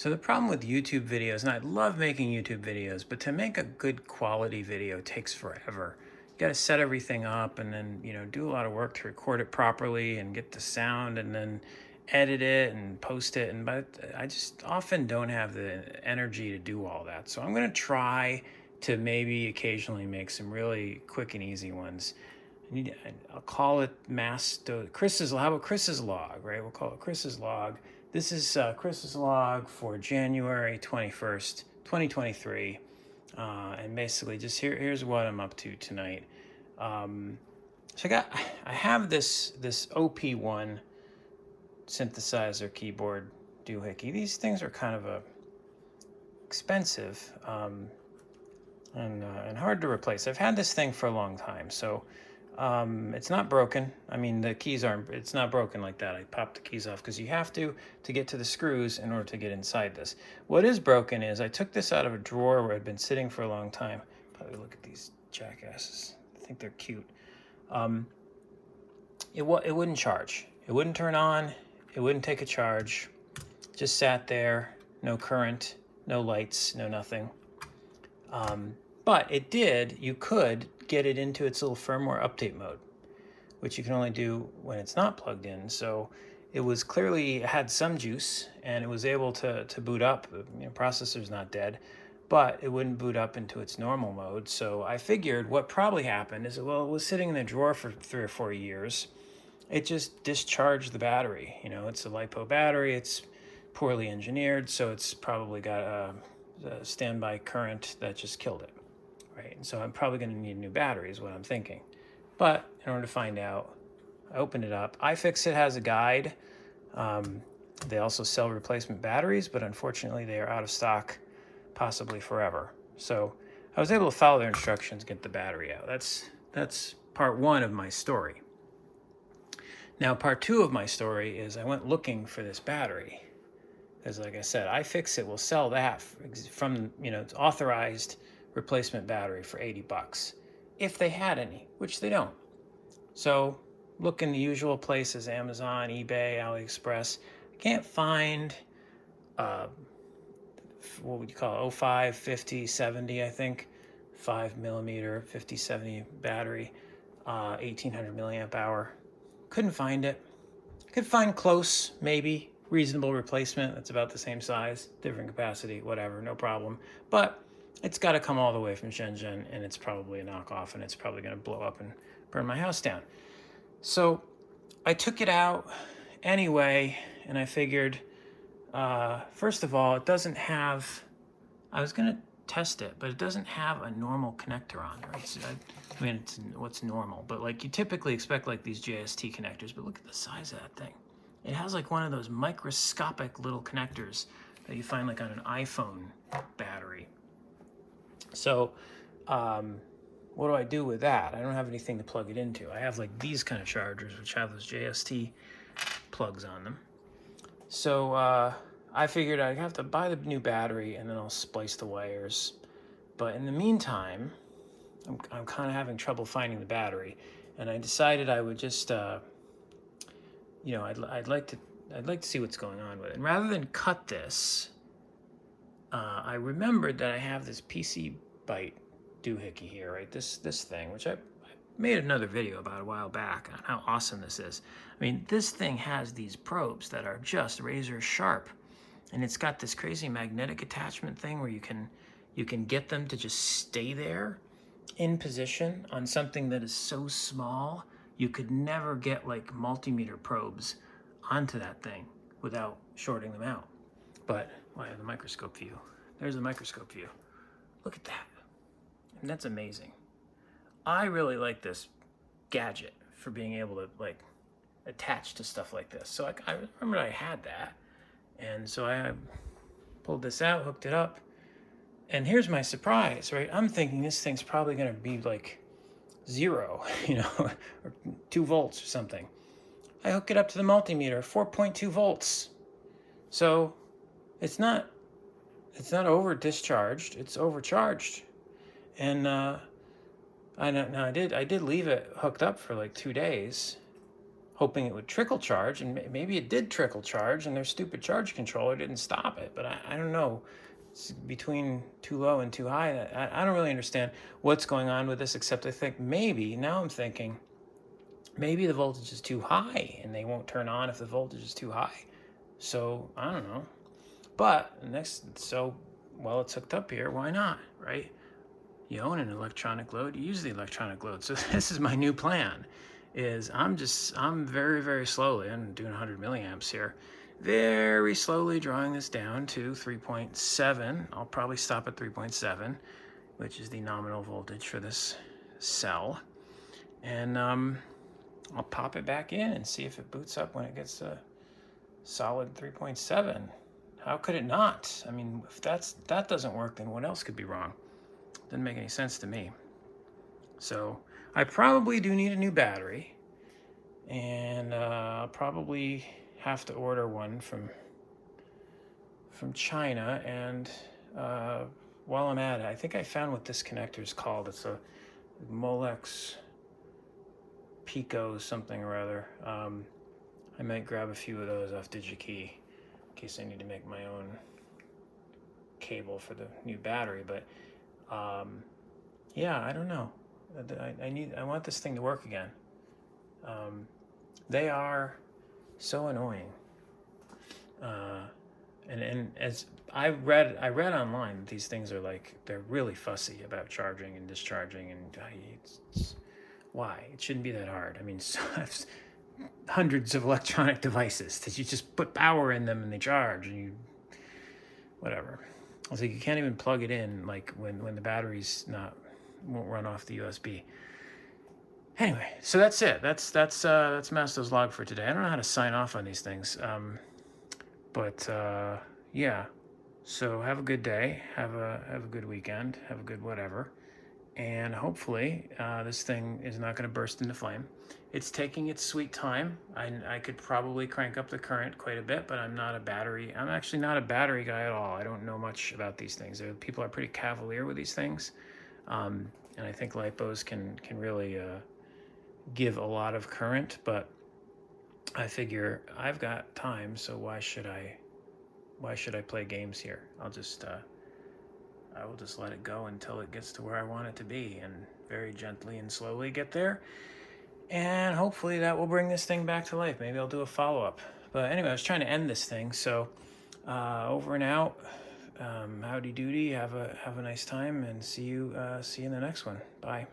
So the problem with YouTube videos, and I love making YouTube videos, but to make a good quality video takes forever. You got to set everything up and then, do a lot of work to record it properly and get the sound and then edit it and post it. But I just often don't have the energy to do all that. So I'm going to try to maybe occasionally make some really quick and easy ones. I'll call it Chris's. How about Chris's log, right? We'll call it Chris's log. This is Chris's log for January 21st, 2023. And basically just here's what I'm up to tonight. So I have this OP1 synthesizer keyboard doohickey. These things are kind of expensive and hard to replace. I've had this thing for a long time, so it's not broken. I mean, the keys it's not broken like that. I popped the keys off because you have to get to the screws in order to get inside this. What is broken is I took this out of a drawer where it had been sitting for a long time. Probably look at these jackasses. I think they're cute. It wouldn't charge. It wouldn't turn on. It wouldn't take a charge. Just sat there, no current, no lights, no nothing. But you could get it into its little firmware update mode, which you can only do when it's not plugged in. So it was clearly had some juice and it was able to boot up. Processor's not dead, but it wouldn't boot up into its normal mode. So I figured what probably happened is, well, it was sitting in the drawer for 3 or 4 years. It just discharged the battery. It's a LiPo battery. It's poorly engineered, so it's probably got a standby current that just killed it. Right, and so I'm probably going to need a new battery is what I'm thinking. But in order to find out, I opened it up. iFixit has a guide. They also sell replacement batteries, but unfortunately they are out of stock, possibly forever. So I was able to follow their instructions, get the battery out. That's part one of my story. Now, part two of my story is I went looking for this battery. Because like I said, iFixit will sell that from, it's authorized replacement battery for $80 if they had any, which they don't. So look in the usual places, Amazon, eBay, AliExpress. I can't find what would you call it, 05, 50, 70, I think, 5mm 5070 battery, 1800 milliamp hour. Couldn't find it. Could find close, maybe reasonable replacement that's about the same size, different capacity, whatever, no problem. But it's got to come all the way from Shenzhen, and it's probably a knockoff, and it's probably going to blow up and burn my house down. So I took it out anyway, and I figured, first of all, it doesn't have, I was going to test it, but it doesn't have a normal connector on it, right? It's what's normal, but like you typically expect like these JST connectors, but look at the size of that thing. It has like one of those microscopic little connectors that you find like on an iPhone battery. So what do I do with that? I don't have anything to plug it into. I have like these kind of chargers, which have those JST plugs on them. So I figured I'd have to buy the new battery and then I'll splice the wires. But in the meantime, I'm kind of having trouble finding the battery. And I decided I would just, I'd like to see what's going on with it. And rather than cut this, I remembered that I have this PC Byte doohickey here, right? This thing, which I made another video about a while back on how awesome this is. I mean, this thing has these probes that are just razor sharp, and it's got this crazy magnetic attachment thing where you can get them to just stay there in position on something that is so small. You could never get like multimeter probes onto that thing without shorting them out. But I have the microscope view. There's the microscope view. Look at that. And that's amazing. I really like this gadget for being able to like attach to stuff like this. So I remember I had that. And so I pulled this out, hooked it up. And here's my surprise, right? I'm thinking this thing's probably going to be like 0, or 2 volts or something. I hook it up to the multimeter, 4.2 volts. So it's not over discharged, it's overcharged. And I did leave it hooked up for like 2 days. hoping it would trickle charge, and maybe it did trickle charge, and their stupid charge controller didn't stop it. But I don't know. It's between too low and too high. I don't really understand what's going on with this, except I think maybe, now I'm thinking, maybe the voltage is too high, and they won't turn on if the voltage is too high. So, I don't know. But, well, it's hooked up here, why not, right? You own an electronic load, you use the electronic load. So this is my new plan, is I'm very, very slowly, I'm doing 100 milliamps here, very slowly drawing this down to 3.7. I'll probably stop at 3.7, which is the nominal voltage for this cell. And I'll pop it back in and see if it boots up when it gets a solid 3.7. How could it not? I mean, if that doesn't work, then what else could be wrong? Doesn't make any sense to me. So I probably do need a new battery, and I'll probably have to order one from China. And while I'm at it, I think I found what this connector is called. It's a Molex Pico something or other. I might grab a few of those off DigiKey in case I need to make my own cable for the new battery. But yeah, I don't know. I want this thing to work again. They are so annoying. And as I read online, these things are like, they're really fussy about charging and discharging, and why? It shouldn't be that hard. I mean, so hundreds of electronic devices that you just put power in them and they charge, and whatever. It's like you can't even plug it in, like when the battery's won't run off the USB. Anyway, so that's it. That's Masto's log for today. I don't know how to sign off on these things, but yeah. So have a good day. Have a good weekend. Have a good whatever. And hopefully this thing is not going to burst into flame. It's taking its sweet time. I could probably crank up the current quite a bit, but I'm actually not a battery guy at all. I don't know much about these things. People are pretty cavalier with these things. And I think LiPos can really give a lot of current, but I figure I've got time, so why should I play games here? I will just let it go until it gets to where I want it to be, and very gently and slowly get there. And hopefully that will bring this thing back to life. Maybe I'll do a follow-up. But anyway, I was trying to end this thing, so over and out. Howdy doody. Have a nice time, and see you in the next one. Bye.